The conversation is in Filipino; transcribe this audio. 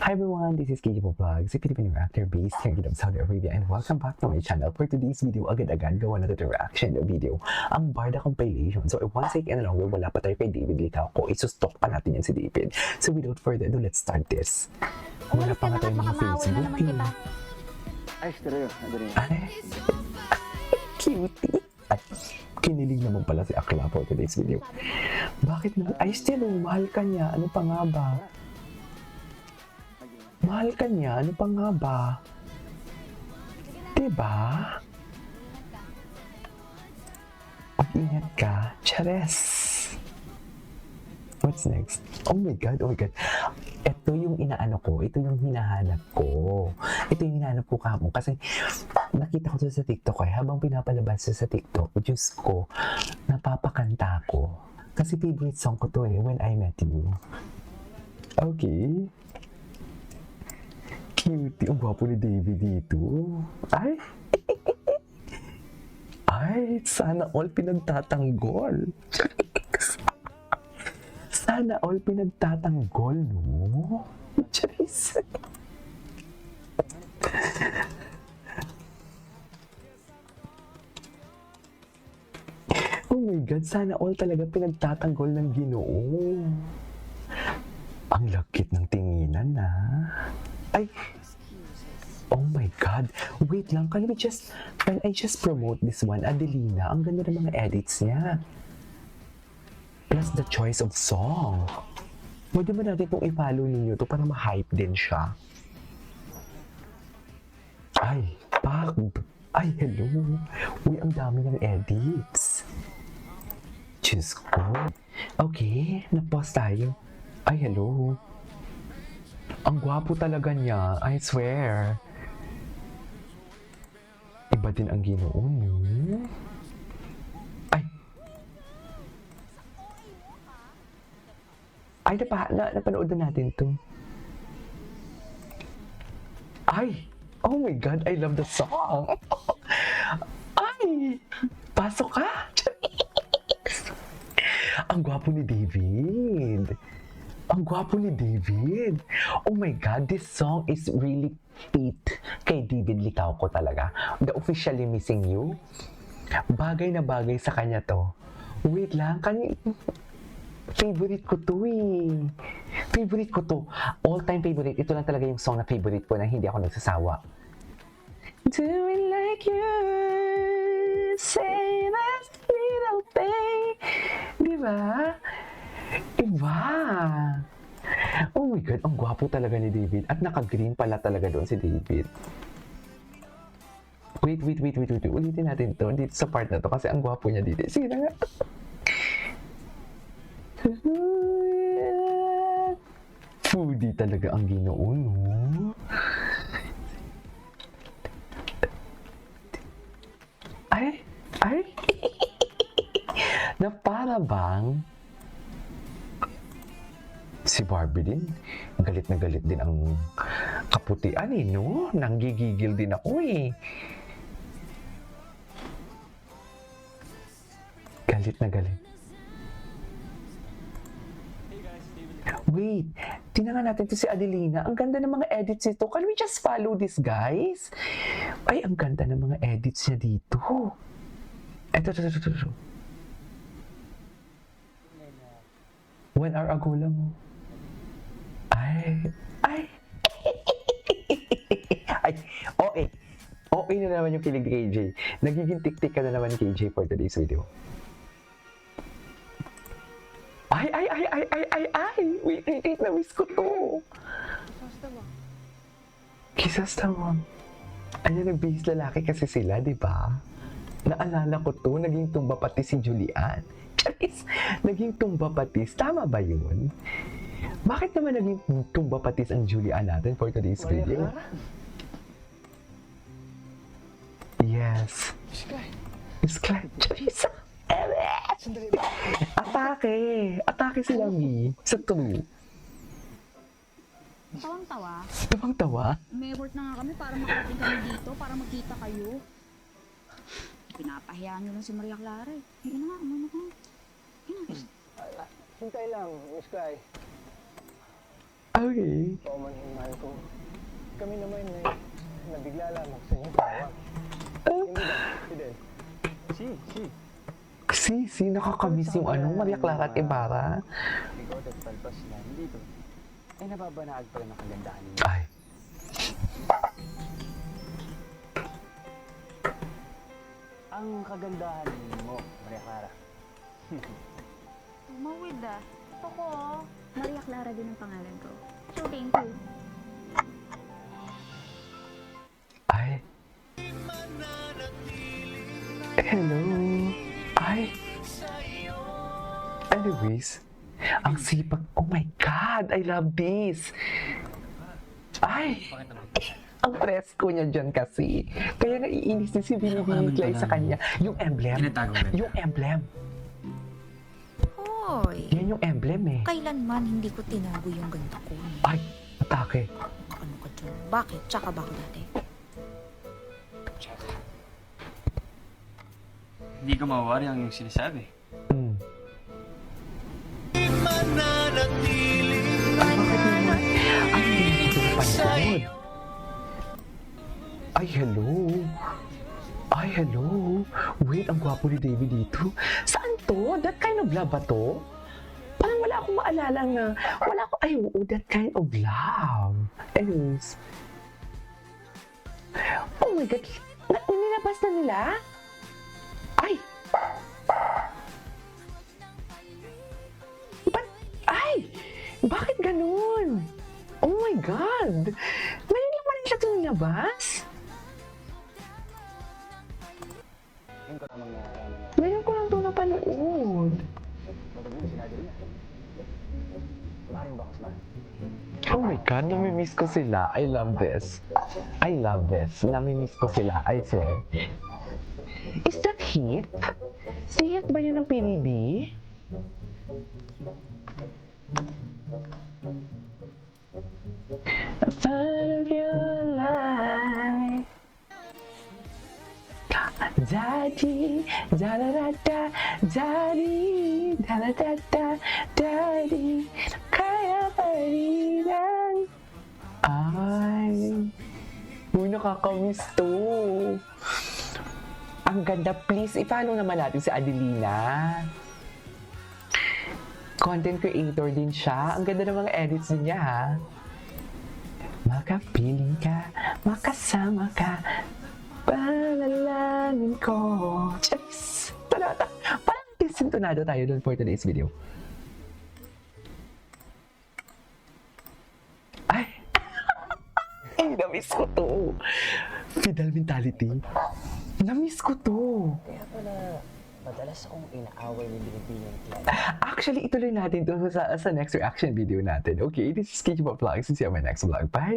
Hi everyone, this is KJ Vlogs, a Filipino actor based here in Saudi Arabia, and welcome back to my channel. For today's video, agad-agad gawa na ito reaction video, ang Barda compilation. So once again, wala pa tayo kay David Licao ko, isustok pa natin yan si David. So without further ado, let's start this. Wala pa nga tayo mga Facebook. Ay, stereo. Ay, cutie. Ay, kinilig naman pala si Akla for today's video. Bakit naman? Ay, still, mahal ka niya. Ano pa nga ba? Mahal ka niya. Ano pa nga ba? Diba? Mag-ingat ka. Chares. What's next? Oh my God, oh my God. Ito yung inaano ko. Ito yung hinahanap ko. Ito yung hinahanap ko kamo. Kasi nakita ko sa TikTok habang pinapalabas sa TikTok, Diyos ko, napapakanta ko. Kasi favorite song ko to When I Met You. Okay. Cute. Ang gwapo ni David dito. Ay! Ay, sana all pinagtatanggol. Sana all pinagtatanggol, no? Charis. Oh my God, sana all talaga pinagtatanggol ng Ginoo. Ang lakit ng tinginan, na. Ay, oh my God. Wait lang, can I just promote this one? Adelina, ang ganda ng mga edits niya. Plus the choice of song. Pwede ba natin itong i-follow ninyo to para ma-hype din siya? Ay, pag. Ay, hello. Uy, ang dami ng edits. Diyos ko. Okay, na-pause tayo. Ay, hello. Ang gwapo talaga niya, I swear. Iba din ang Ginoo, no? Ay. Ay, napanood na natin to. Ay! Oh my God, I love the song! Ay! Pasok ka! Ang gwapo ni David! Ang gwapo ni David! Oh my God, this song is really fit kay David Licao ko talaga. The Officially Missing You. Bagay na bagay sa kanya to. Wait lang, favorite ko to eh. Favorite ko to. All-time favorite. Ito lang talaga yung song na favorite ko na hindi ako nagsasawa. Do it like you say that little thing. Diba? Iba. Oh my God, ang gwapo talaga ni David. At naka-green pala talaga doon si David. Wait. Ulitin natin to. Dito sa part na to kasi ang gwapo niya dito. Sige na nga. Foodie talaga ang Ginoo, no? Ay! Na para bang si Barbie din, galit na galit din ang kaputian eh, no? Nanggigigil din ako eh. Galit na galit. Wait, tingnan natin to si Adelina. Ang ganda ng mga edits nito. Can we just follow this, guys? Ay, ang ganda ng mga edits niya dito. Ito. 1 hour ago lang. Ay. OA na naman yung kilig ni KJ. Nagiging tik-tik ka na naman ni KJ for today's video. Ay! Wait, na-miss ko to. Kisas naman. Ayan, nagbihis lalaki kasi sila, di ba? Naalala ko to, naging tumba pati si Julian. Charis, naging tumba patis. Tama ba yun? Bakit naman naging tumba patis ang Julian natin for today's video? Yes. Sky. Charis. Atake sila, Mi. Sa tuloy. Tawang-tawa? May work na nga kami para makarating kami dito, para magkita kayo. Pinapahiyaan nyo lang si Maria Clara eh. Hindi na nga, ano ka. Hintay lang, Sky. Okay. Ikaw man yung mahal ko Busy, nakakamiss yung Maria Clara at Ibarra. Ikaw at palpas na dito. Ay nababanaag pala ng kagandahan niyo. Ay, Ang kagandahan mo, Maria Clara. Tumawid ah. Ako, Maria Clara din ang pangalan ko. So, thank you. ay. Hello. Ay. Anyways, ang sipag. Oh my God, I love this. Ay. Ang presko niya dyan kasi. Kaya naiinis din si Binibini sa kanya. Yung emblem. Yung emblem. Hoy, Yan yung emblem eh. kailanman hindi ko tinago yung ganda ko. Ay, atake. Ano ka dyan? Bakit? Tsaka ba ako dati? Hindi ko mawari ang iyong sinasabi. Mm. Ay, bakit naman? Ay, hindi ko napanood. Ay, hello. Ay, hello. Wait, ang gwapo ni David dito. Saan to? That kind of love ba to? Parang wala akong maalala na, wala ako, ay, oo, that kind of love. Anyways. Oh my God. Nilabas na nila? Ay! Ay! Bakit ganun? Oh my God! Ngayon lang pala siya ito nilabas? Ngayon ko namang Ngayon ko lang ito napanood. matagal na sinabi niya. Maring box na. Oh my God, namimiss ko sila. I love this. I love this. Namimiss ko sila. I swear. Is that Hit? Si Hit ba yun ng PBB? A part of your life. Daddy, da-da-da-da, daddy, da-da-da-da, daddy, kaya pa rin ang... Ay, uy, nakakamiss to. Ang ganda, please, i-follow naman natin si Adelina. Content creator din siya. Ang ganda ng mga edits din niya, ha? Makapiling ka, makasama ka, panalangin ko. Charis! Talata! Parang sintonado tayo dun for today's video. Ay! Ay, na-miss ko to. Fidel mentality. Na-miss ko to. Kaya pala, madalas akong inaaway ni Binibini at Clara. Actually, ituloy natin to sa next reaction video natin. Okay, this is Kiki Vlogs. See you on my next vlog. Bye!